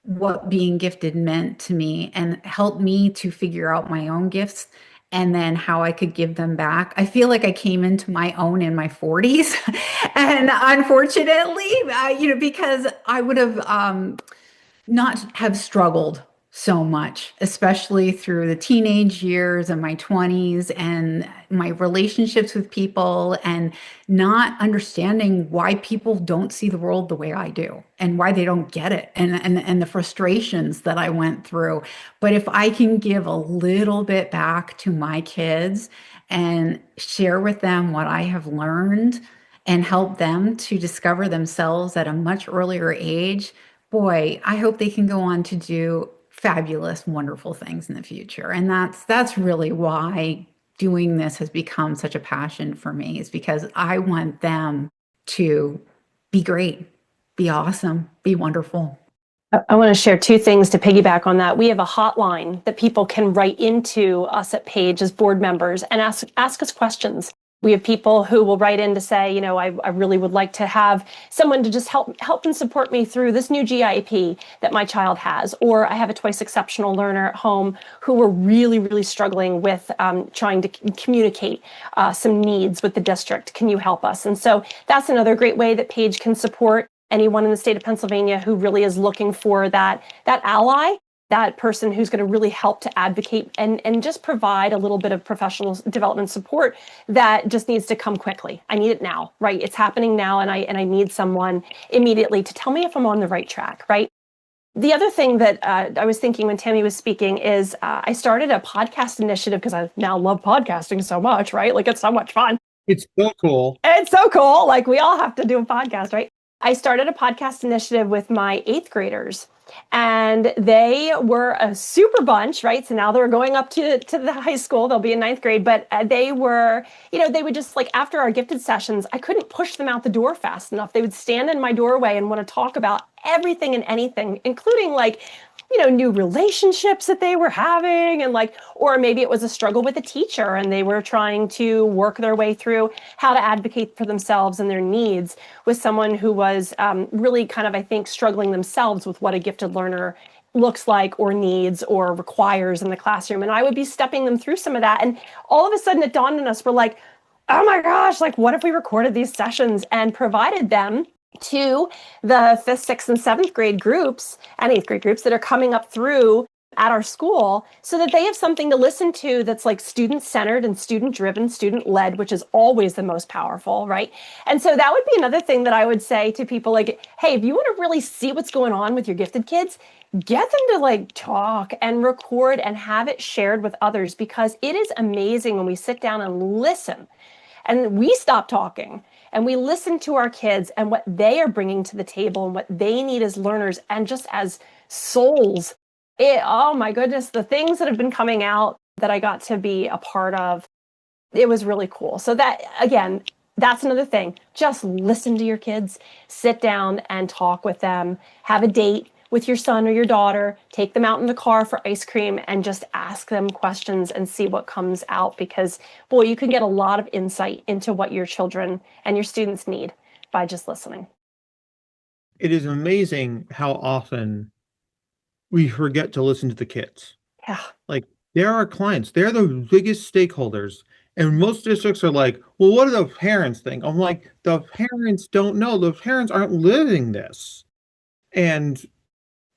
what being gifted meant to me and help me to figure out my own gifts and then how I could give them back. I feel like I came into my own in my 40s. And unfortunately, because I would have not have struggled so much, especially through the teenage years and my 20s and my relationships with people, and not understanding why people don't see the world the way I do and why they don't get it, and the frustrations that I went through. But if I can give a little bit back to my kids and share with them what I have learned and help them to discover themselves at a much earlier age, boy, I hope they can go on to do fabulous, wonderful things in the future. And that's really why doing this has become such a passion for me, is because I want them to be great, be awesome, be wonderful.
I want to share two things to piggyback on that. We have a hotline that people can write into us at Page as board members and ask us questions. We have people who will write in to say, I really would like to have someone to just help and support me through this new GIP that my child has. Or I have a twice exceptional learner at home who were really, really struggling with trying to communicate some needs with the district. Can you help us? And so that's another great way that Page can support anyone in the state of Pennsylvania who really is looking for that ally, that person who's going to really help to advocate and just provide a little bit of professional development support that just needs to come quickly. I need it now, right? It's happening now, and I need someone immediately to tell me if I'm on the right track, right? The other thing that I was thinking when Tammy was speaking is I started a podcast initiative because I now love podcasting so much, right? Like, it's so much fun.
It's so cool.
It's so cool. Like, we all have to do a podcast, right? I started a podcast initiative with my 8th graders. And they were a super bunch, right? So now they're going up to the high school. They'll be in 9th grade. But they were, they would just, like, after our gifted sessions, I couldn't push them out the door fast enough. They would stand in my doorway and want to talk about everything and anything, including, like, new relationships that they were having, and or maybe it was a struggle with a teacher and they were trying to work their way through how to advocate for themselves and their needs with someone who was really kind of, I think, struggling themselves with what a gifted learner looks like or needs or requires in the classroom. And I would be stepping them through some of that. And all of a sudden it dawned on us, we're like, oh my gosh, like, what if we recorded these sessions and provided them to the 5th, 6th, and 7th grade groups and 8th grade groups that are coming up through at our school, so that they have something to listen to that's like student-centered and student-driven, student-led, which is always the most powerful, right? And so that would be another thing that I would say to people, like, hey, if you want to really see what's going on with your gifted kids, get them to, like, talk and record and have it shared with others, because it is amazing when we sit down and listen and we stop talking and we listen to our kids and what they are bringing to the table and what they need as learners and just as souls. Oh my goodness, the things that have been coming out that I got to be a part of, it was really cool. So that, again, that's another thing. Just listen to your kids, sit down and talk with them, have a date with your son or your daughter, take them out in the car for ice cream and just ask them questions and see what comes out, because boy, you can get a lot of insight into what your children and your students need by just listening.
It is amazing how often we forget to listen to the kids.
Yeah.
Like, they're our clients. They're the biggest stakeholders. And most districts are like, well, what do the parents think? I'm like, the parents don't know. The parents aren't living this. And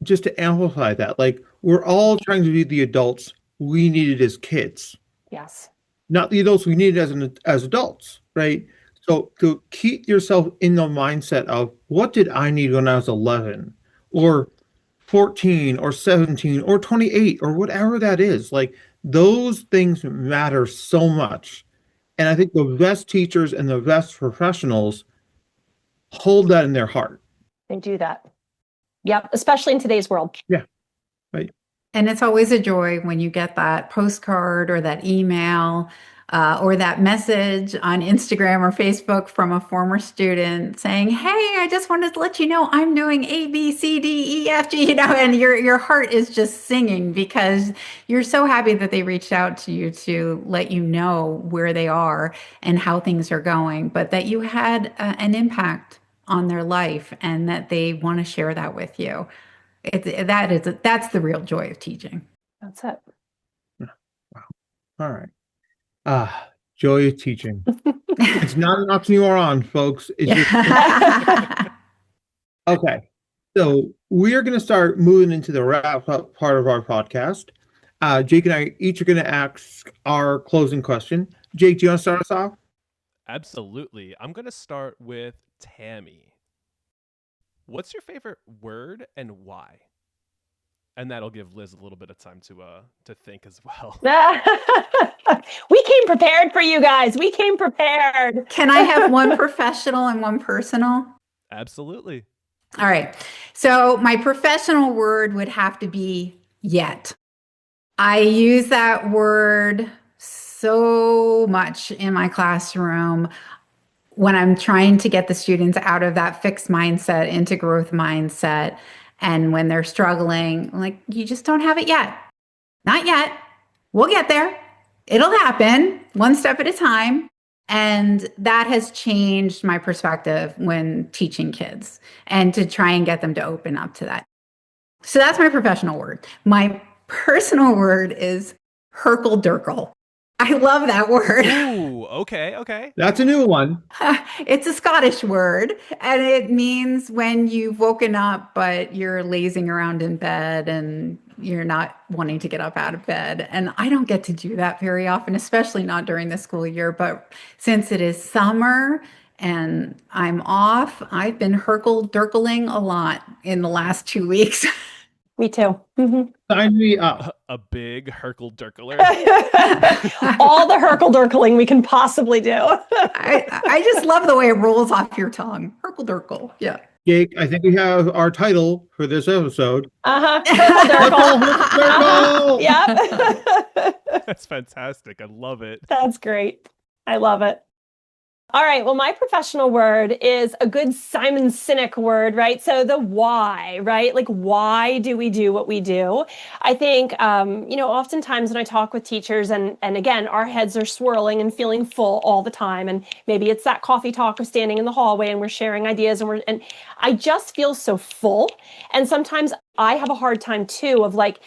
just to amplify that, like, we're all trying to be the adults we needed as kids.
Yes.
Not the adults we needed as adults, right? So to keep yourself in the mindset of, what did I need when I was 11 or 14 or 17 or 28 or whatever that is? Like, those things matter so much. And I think the best teachers and the best professionals hold that in their heart.
They do that. Yep, especially in today's world.
Yeah, right.
And it's always a joy when you get that postcard or that email or that message on Instagram or Facebook from a former student saying, hey, I just wanted to let you know I'm doing A, B, C, D, E, F, G, and your heart is just singing because you're so happy that they reached out to you to let you know where they are and how things are going, but that you had an impact on their life and that they want to share that with you. That's the real joy of teaching.
That's it.
Wow. All right. Joy of teaching. It's not an oxymoron, folks. It's just... Okay. So we are going to start moving into the wrap up part of our podcast. Jake and I each are going to ask our closing question. Jake, do you want to start us off?
Absolutely. I'm going to start with Tammy. What's your favorite word and why? And that'll give Liz a little bit of time to think as well.
We came prepared for you guys. We came prepared.
Can I have one professional and one personal?
Absolutely.
All right. So my professional word would have to be yet. I use that word so much in my classroom when I'm trying to get the students out of that fixed mindset into growth mindset. And when they're struggling, like, you just don't have it yet. Not yet. We'll get there. It'll happen one step at a time. And that has changed my perspective when teaching kids and to try and get them to open up to that. So that's my professional word. My personal word is Herkel-Durkel. I love that word.
Ooh, okay.
That's a new one.
It's a Scottish word, and it means when you've woken up, but you're lazing around in bed and you're not wanting to get up out of bed. And I don't get to do that very often, especially not during the school year. But since it is summer and I'm off, I've been Herkel-Durkeling a lot in the last 2 weeks.
Me too. Mm-hmm.
Sign me up.
A big Herkel-Durkeler.
All the Herkel-Durkeling we can possibly do.
I just love the way it rolls off your tongue. Herkel-Durkel. Yeah.
Jake, I think we have our title for this episode.
Herkel-Durkel. Yep.
That's fantastic. I love it.
That's great. I love it. All right. Well, my professional word is a good Simon Sinek word, right? So the why, right? Like, why do we do what we do? I think, oftentimes when I talk with teachers and again, our heads are swirling and feeling full all the time. And maybe it's that coffee talk of standing in the hallway and we're sharing ideas and I just feel so full. And sometimes I have a hard time too of like,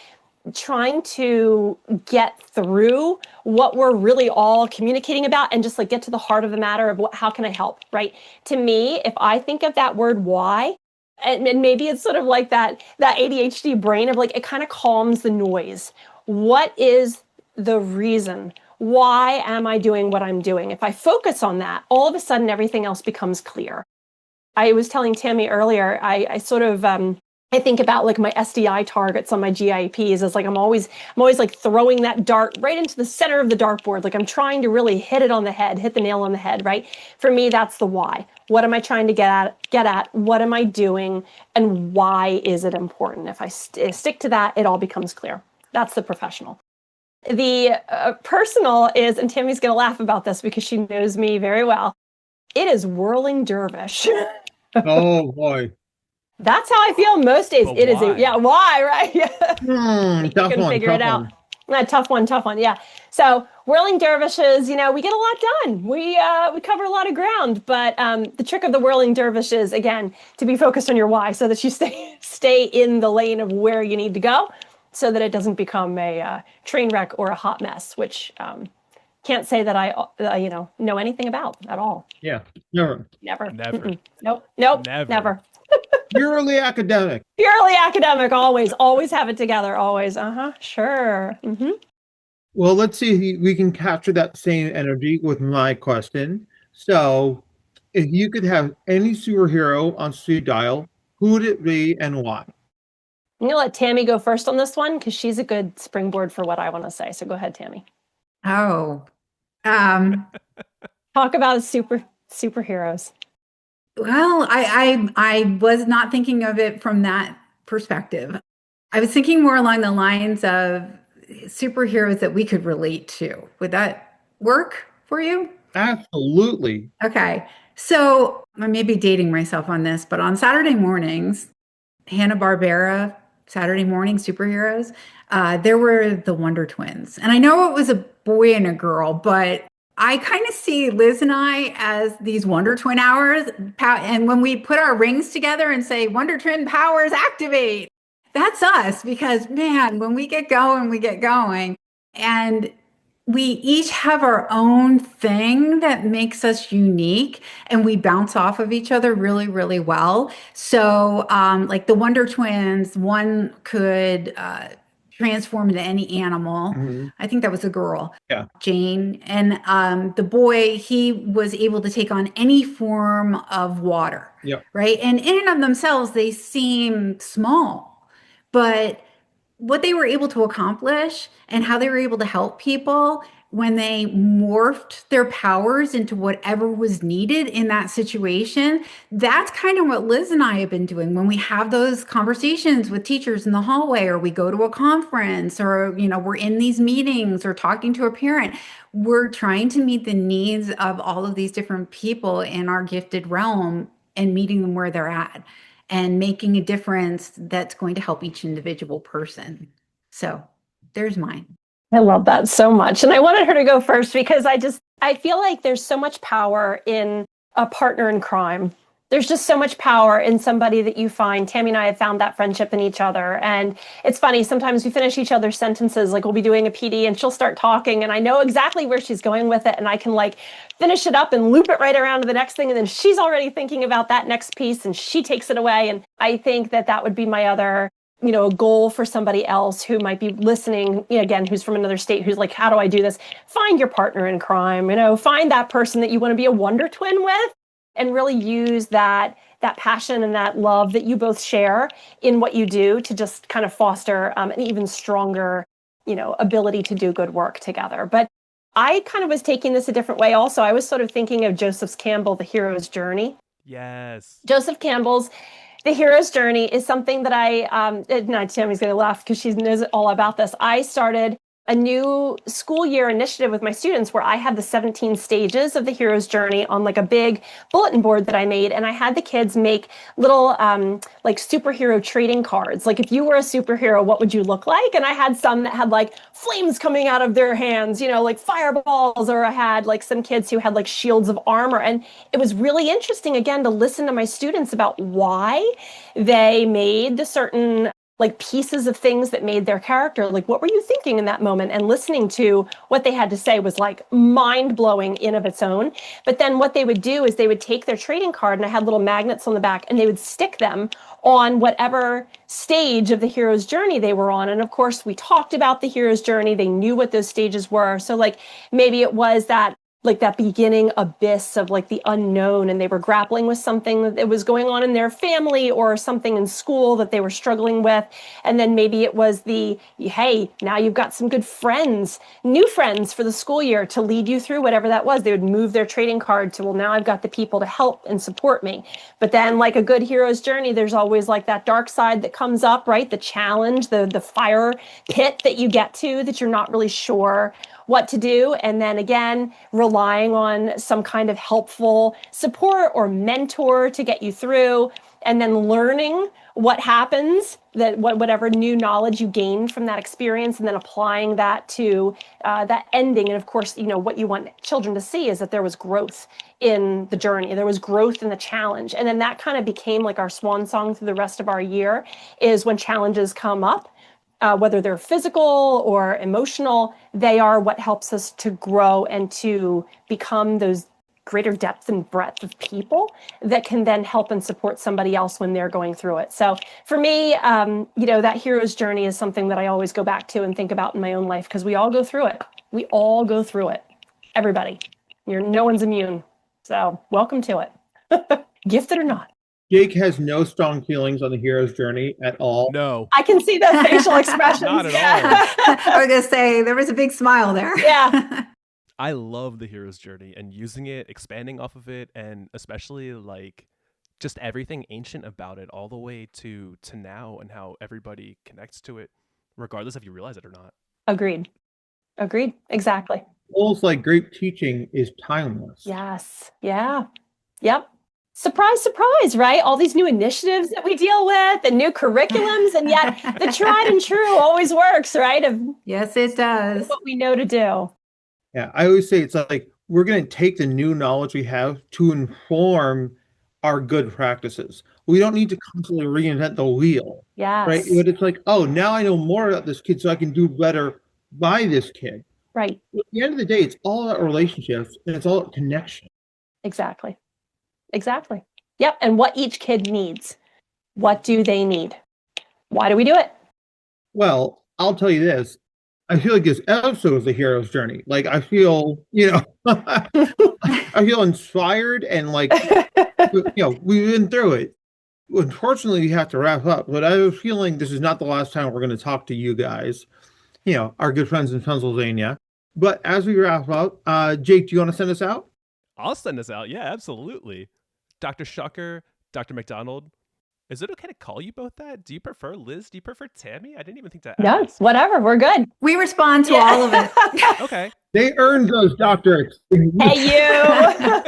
trying to get through what we're really all communicating about and just like get to the heart of the matter of how can I help, right? To me, if I think of that word why, and maybe it's sort of like that ADHD brain of like, it kind of calms the noise. What is the reason? Why am I doing what I'm doing? If I focus on that, all of a sudden everything else becomes clear. I was telling Tammy earlier, I sort of, I think about like my SDI targets on my GIEPs as like I'm always like throwing that dart right into the center of the dartboard. Like I'm trying to really hit it on the head, hit the nail on the head, right? For me, that's the why. What am I trying to get at? What am I doing? And why is it important? If I stick to that, it all becomes clear. That's the professional. The personal is, and Tammy's going to laugh about this because she knows me very well. It is whirling dervish.
Oh boy.
That's how I feel most days.
But
It is
why?
why, right? Yeah. You
Tough
can
one,
figure
tough
it out.
one.
Tough one. Yeah. So whirling dervishes, we get a lot done. We cover a lot of ground, but the trick of the whirling dervish is, again, to be focused on your why, so that you stay in the lane of where you need to go, so that it doesn't become a train wreck or a hot mess, which can't say that I know anything about at all.
Yeah, never.
Never.
Never.
Mm-mm. Nope.
Never.
Never.
Purely academic.
Purely academic. Always have it together. Always. Sure.
Well, let's see if we can capture that same energy with my question. So, if you could have any superhero on speed dial, who would it be and why?
I'm gonna let Tammy go first on this one because she's a good springboard for what I want to say. So go ahead, Tammy.
Oh,
Talk about superheroes.
well, I was not thinking of it from that perspective. I was thinking more along the lines of superheroes that we could relate to. Would that work for you?
Absolutely.
Okay. So I may be dating myself on this, but on Saturday mornings, Hanna-Barbera, Saturday morning superheroes, there were the Wonder Twins. And I know it was a boy and a girl, but I kind of see Liz and I as these Wonder Twin hours. And when we put our rings together and say, Wonder Twin powers activate, that's us. Because, man, when we get going, we get going. And we each have our own thing that makes us unique, and we bounce off of each other really, really well. So, like the Wonder Twins, one could transform into any animal.
Mhm.
I think that was a girl,
Yeah.
Jane. And the boy, he was able to take on any form of water,
Yep.
right? And in and of themselves, they seem small, but what they were able to accomplish and how they were able to help people when they morphed their powers into whatever was needed in that situation. That's kind of what Liz and I have been doing when we have those conversations with teachers in the hallway, or we go to a conference, or we're in these meetings or talking to a parent. We're trying to meet the needs of all of these different people in our gifted realm and meeting them where they're at, and making a difference that's going to help each individual person. So there's mine.
I love that so much. And I wanted her to go first because I feel like there's so much power in a partner in crime. There's just so much power in somebody that you find. Tammy and I have found that friendship in each other. And it's funny, sometimes we finish each other's sentences, like we'll be doing a PD and she'll start talking and I know exactly where she's going with it. And I can finish it up and loop it right around to the next thing. And then she's already thinking about that next piece and she takes it away. And I think that would be my other a goal for somebody else who might be listening, again, who's from another state, who's like, how do I do this? Find your partner in crime, find that person that you want to be a Wonder Twin with, and really use that passion and that love that you both share in what you do to just kind of foster an even stronger, ability to do good work together. But I kind of was taking this a different way also. I was sort of thinking of Joseph Campbell, The Hero's Journey.
Yes.
Joseph Campbell's The Hero's Journey is something that Tammy's going to laugh because she knows all about this. I started a new school year initiative with my students where I had the 17 stages of the hero's journey on a big bulletin board that I made. And I had the kids make little superhero trading cards. Like if you were a superhero, what would you look like? And I had some that had flames coming out of their hands, like fireballs, or I had some kids who had shields of armor. And it was really interesting, again, to listen to my students about why they made the certain pieces of things that made their character. What were you thinking in that moment? And listening to what they had to say was mind-blowing in of its own. But then what they would do is they would take their trading card, and I had little magnets on the back, and they would stick them on whatever stage of the hero's journey they were on. And of course, we talked about the hero's journey. They knew what those stages were. So maybe it was that beginning abyss of the unknown, and they were grappling with something that was going on in their family or something in school that they were struggling with. And then maybe it was hey, now you've got some good friends, new friends for the school year to lead you through whatever that was. They would move their trading card to, well, now I've got the people to help and support me. But then a good hero's journey, there's always that dark side that comes up, right? The challenge, the fire pit that you get to that you're not really sure what to do. And then again, relying on some kind of helpful support or mentor to get you through. and then learning what happens, whatever new knowledge you gained from that experience, and then applying that to that ending. And of course, what you want children to see is that there was growth in the journey, there was growth in the challenge. And then that kind of became like our swan song through the rest of our year, is when challenges come up, whether they're physical or emotional, they are what helps us to grow and to become those greater depth and breadth of people that can then help and support somebody else when they're going through it. So for me, that hero's journey is something that I always go back to and think about in my own life, because we all go through it. We all go through it. Everybody. No one's immune. So welcome to it. Gifted or not.
Jake has no strong feelings on the hero's journey at all.
No.
I can see the facial expressions.
Not at all.
I was going to say, there was a big smile there.
Yeah.
I love the hero's journey and using it, expanding off of it, and especially like just everything ancient about it all the way to now, and how everybody connects to it, regardless if you realize it or not.
Agreed. Exactly.
Almost like great teaching is timeless.
Yes. Yeah. Yep. Surprise, surprise, right? All these new initiatives that we deal with and new curriculums, and yet the tried and true always works, right?
Yes, it does.
What we know to do.
Yeah, I always say it's like we're going to take the new knowledge we have to inform our good practices. We don't need to constantly reinvent the wheel.
Yes.
Right? But it's like, oh, now I know more about this kid so I can do better by this kid.
Right.
At the end of the day, it's all about relationships and it's all about connection.
Exactly. Yep. And what each kid needs. What do they need? Why do we do it?
Well, I'll tell you this. I feel like this episode is the hero's journey. Like, I feel, I feel inspired and like, we've been through it. Unfortunately, we have to wrap up, but I have a feeling this is not the last time we're going to talk to you guys, our good friends in Pennsylvania. But as we wrap up, Jake, do you want to send us out?
I'll send us out. Yeah, absolutely. Dr. Schucker, Dr. McDonald, is it okay to call you both that? Do you prefer Liz? Do you prefer Tammy? I didn't even think to ask.
No, whatever. We're good.
We respond to all of it.
Okay.
They earned those doctorates.
Hey, you.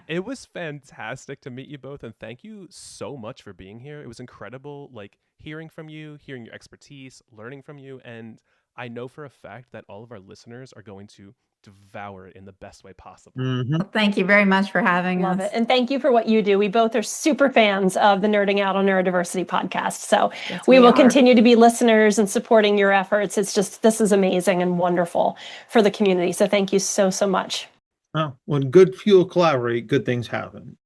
It was fantastic to meet you both, and thank you so much for being here. It was incredible, hearing from you, hearing your expertise, learning from you, and I know for a fact that all of our listeners are going to devour it in the best way possible.
Mm-hmm.
Well, thank you very much for having us.
Love it. And thank you for what you do. We both are super fans of the Nerding Out on Neurodiversity podcast. So
yes,
we will continue to be listeners and supporting your efforts. It's just, this is amazing and wonderful for the community. So thank you so, so much.
Oh, when good people collaborate, good things happen.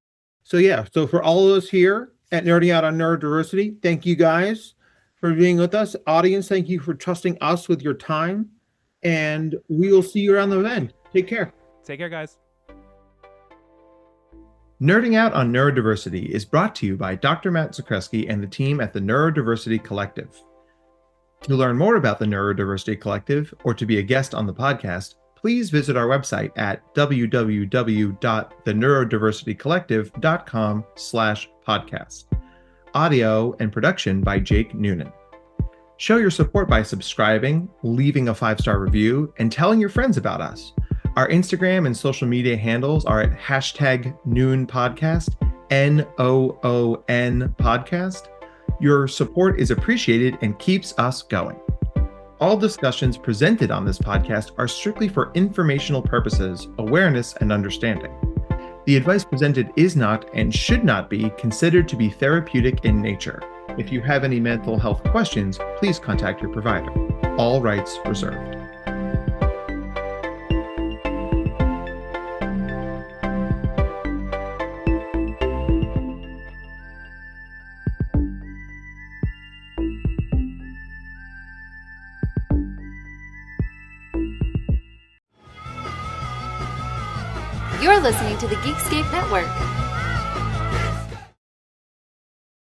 So for all of us here at Nerding Out on Neurodiversity, thank you guys for being with us. Audience, thank you for trusting us with your time. And we will see you around the event. Take care.
Take care, guys.
Nerding Out on Neurodiversity is brought to you by Dr. Matt Zakreski and the team at the Neurodiversity Collective. To learn more about the Neurodiversity Collective or to be a guest on the podcast, please visit our website at www.theneurodiversitycollective.com/podcast. Audio and production by Jake Noonan. Show your support by subscribing, leaving a 5-star review, and telling your friends about us. Our Instagram and social media handles are at #NoonPodcast, NOON podcast. Your support is appreciated and keeps us going. All discussions presented on this podcast are strictly for informational purposes, awareness, and understanding. The advice presented is not and should not be considered to be therapeutic in nature. If you have any mental health questions, please contact your provider. All rights reserved.
You're listening to the Geekscape Network.